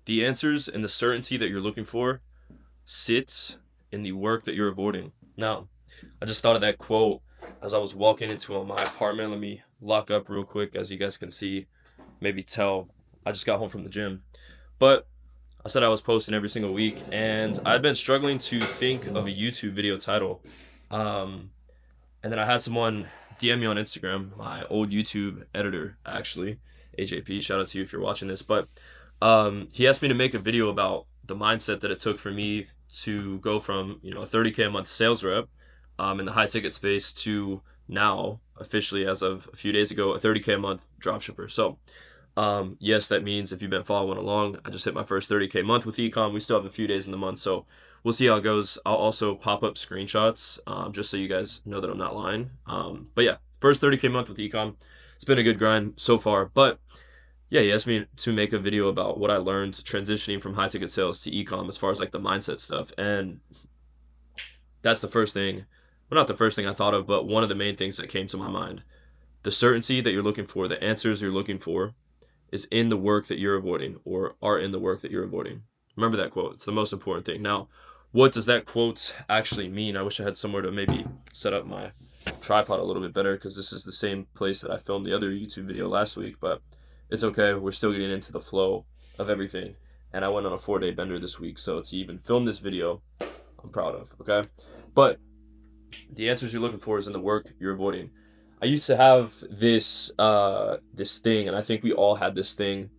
The answers and the certainty that you're looking for sits in the work that you're avoiding. Now, I just thought of that quote as I was walking into my apartment. Let me lock up real quick as you guys can see, maybe tell. I just got home from the gym. But I said I was posting every single week, and I've been struggling to think of a YouTube video title. Um, and then I had someone DM me on Instagram, my old YouTube editor, actually, AJP. Shout out to you if you're watching this. But he asked me to make a video about the mindset that it took for me to go from a 30K a month sales rep in the high ticket space to now officially as of a few days ago a 30K a month dropshipper. So yes, that means if you've been following along, I just hit my first 30K month with ecom. We still have a few days in the month, so we'll see how it goes. I'll also pop up screenshots just so you guys know that I'm not lying. But yeah, first 30K month with ecom. It's been a good grind so far. But yeah, he asked me to make a video about what I learned transitioning from high ticket sales to ecom as far as like the mindset stuff. And that's the first thing. Well, not the first thing I thought of, but one of the main things that came to my mind. The certainty that you're looking for, the answers you're looking for, is in the work that you're avoiding or are in the work that you're avoiding. Remember that quote. It's the most important thing. Now, what does that quote actually mean? I wish I had somewhere to maybe set up my tripod a little bit better because this is the same place that I filmed the other YouTube video last week, but it's okay. We're still getting into the flow of everything. And I went on a 4-day bender this week, so to even film this video, I'm proud of, okay? But the answers you're looking for is in the work you're avoiding. I used to have this thing, and I think we all had this thing,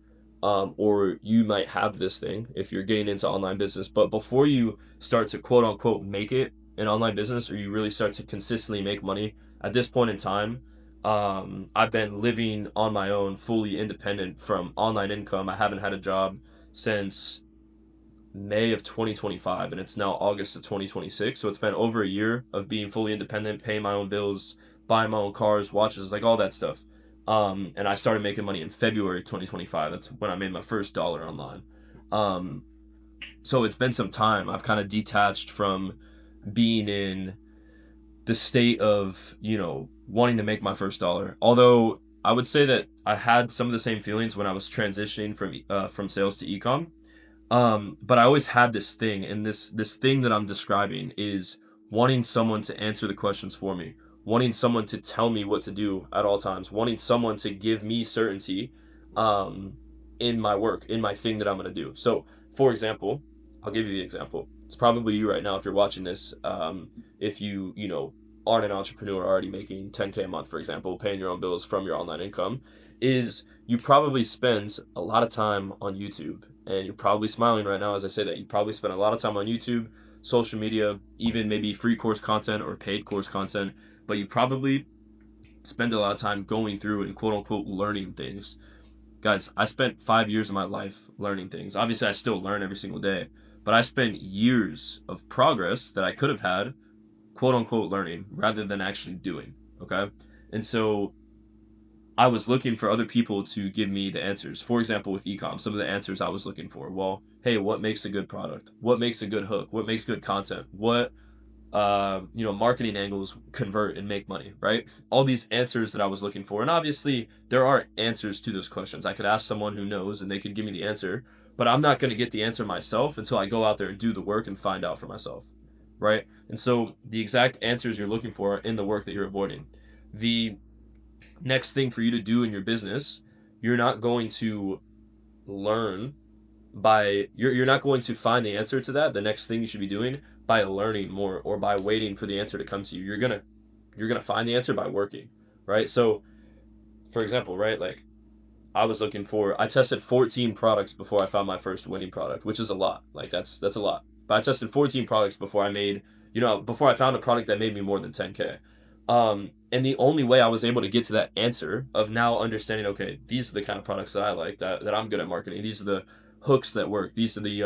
or you might have this thing if you're getting into online business. But before you start to quote unquote make it in online business, or you really start to consistently make money, at this point in time, I've been living on my own, fully independent from online income. I haven't had a job since May of 2025, and it's now August of 2026. So it's been over a year of being fully independent, paying my own bills, buying my own cars, watches, like all that stuff. And I started making money in February 2025. That's when I made my first dollar online. Um, so it's been some time. I've kind of detached from being in the state of, wanting to make my first dollar. Although I would say that I had some of the same feelings when I was transitioning from sales to ecom. But I always had this thing, and this thing that I'm describing is wanting someone to answer the questions for me, wanting someone to tell me what to do at all times, wanting someone to give me certainty, um, in my work, in my thing that I'm gonna do. So, for example, I'll give you the example. It's probably you right now if you're watching this. If you aren't an entrepreneur already making 10K a month, for example, paying your own bills from your online income, is you probably spend a lot of time on YouTube, and you're probably smiling right now as I say that. You probably spend a lot of time on YouTube, social media, even maybe free course content or paid course content, but you probably spend a lot of time going through and quote unquote learning things. Guys, I spent 5 years of my life learning things. Obviously, I still learn every single day, but I spent years of progress that I could have had, quote unquote, learning rather than actually doing. Okay. And so I was looking for other people to give me the answers. For example, with ecom, some of the answers I was looking for. Well, hey, what makes a good product? What makes a good hook? What makes good content? What marketing angles convert and make money, right? All these answers that I was looking for. And obviously, there are answers to those questions. I could ask someone who knows and they could give me the answer, but I'm not going to get the answer myself until I go out there and do the work and find out for myself, right? And so the exact answers you're looking for are in the work that you're avoiding. The next thing for you to do in your business, you're not going to learn you're not going to find the answer to that. The next thing you should be doing by learning more or by waiting for the answer to come to you. You're gonna find the answer by working, right? So for example, right, like I tested 14 products before I found my first winning product, which is a lot. Like that's a lot. But I tested 14 products before I found a product that made me more than 10K. And the only way I was able to get to that answer of now understanding, okay, these are the kind of products that I like, that I'm good at marketing. These are the hooks that work. These are the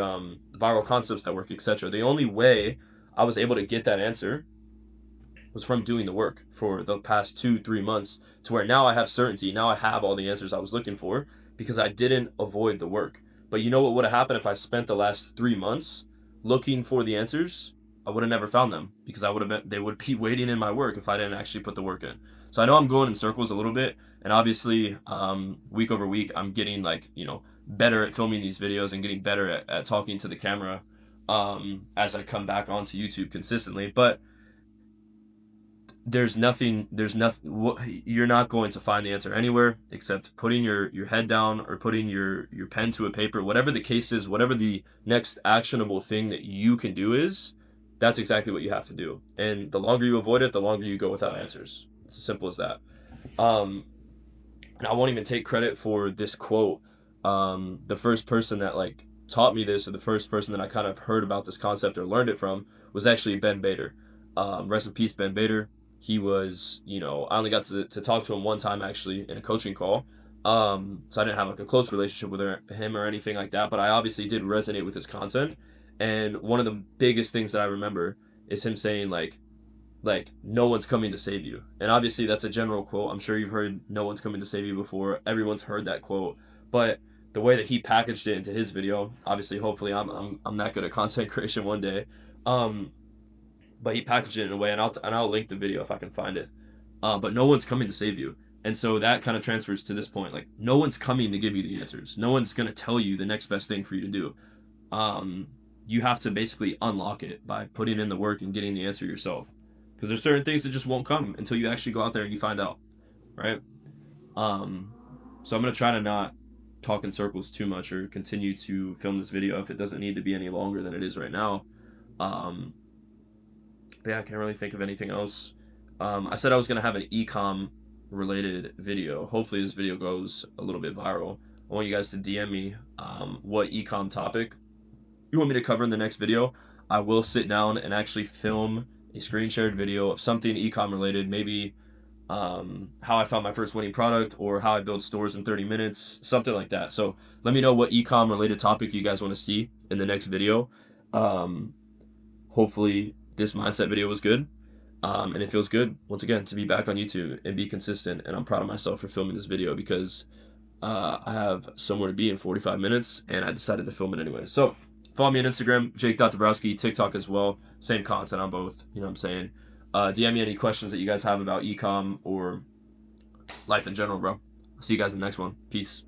viral concepts that work, etc. The only way I was able to get that answer was from doing the work for the past 2-3 months, to where now I have certainty. Now I have all the answers I was looking for because I didn't avoid the work. But you know what would have happened if I spent the last 3 months looking for the answers? I would have never found them because they would be waiting in my work if I didn't actually put the work in. So I know I'm going in circles a little bit, and obviously, week over week, I'm getting like better at filming these videos and getting better at talking to the camera as I come back onto YouTube consistently. But there's nothing, you're not going to find the answer anywhere except putting your head down or putting your pen to a paper, whatever the case is, whatever the next actionable thing that you can do is, that's exactly what you have to do. And the longer you avoid it, the longer you go without answers. It's as simple as that. And I won't even take credit for this quote. The first person that like taught me this, or the first person that I kind of heard about this concept or learned it from, was actually Ben Bader. Rest in peace, Ben Bader. He was, I only got to talk to him one time actually in a coaching call. So I didn't have like a close relationship with him or anything like that, but I obviously did resonate with his content. And one of the biggest things that I remember is him saying like no one's coming to save you. And obviously that's a general quote. I'm sure you've heard no one's coming to save you before. Everyone's heard that quote. But the way that he packaged it into his video, obviously hopefully I'm that good at content creation one day. But he packaged it in a way, and I'll link the video if I can find it. But no one's coming to save you. And so that kind of transfers to this point. Like, no one's coming to give you the answers. No one's going to tell you the next best thing for you to do. You have to basically unlock it by putting in the work and getting the answer yourself. Because there's certain things that just won't come until you actually go out there and you find out, right? So I'm going to try to not talk in circles too much or continue to film this video if it doesn't need to be any longer than it is right now. But yeah, I can't really think of anything else. I said I was going to have an e-com related video. Hopefully this video goes a little bit viral. I want you guys to DM me what e-com topic you want me to cover in the next video. I will sit down and actually film a screen shared video of something e-com related, maybe how I found my first winning product or how I build stores in 30 minutes, something like that. So let me know what e-com related topic you guys want to see in the next video. Hopefully this mindset video was good. And it feels good, once again, to be back on YouTube and be consistent. And I'm proud of myself for filming this video because I have somewhere to be in 45 minutes and I decided to film it anyway. So follow me on Instagram, Jake.Dabrowski, TikTok as well. Same content on both, you know what I'm saying? DM me any questions that you guys have about e-com or life in general, bro. I'll see you guys in the next one. Peace.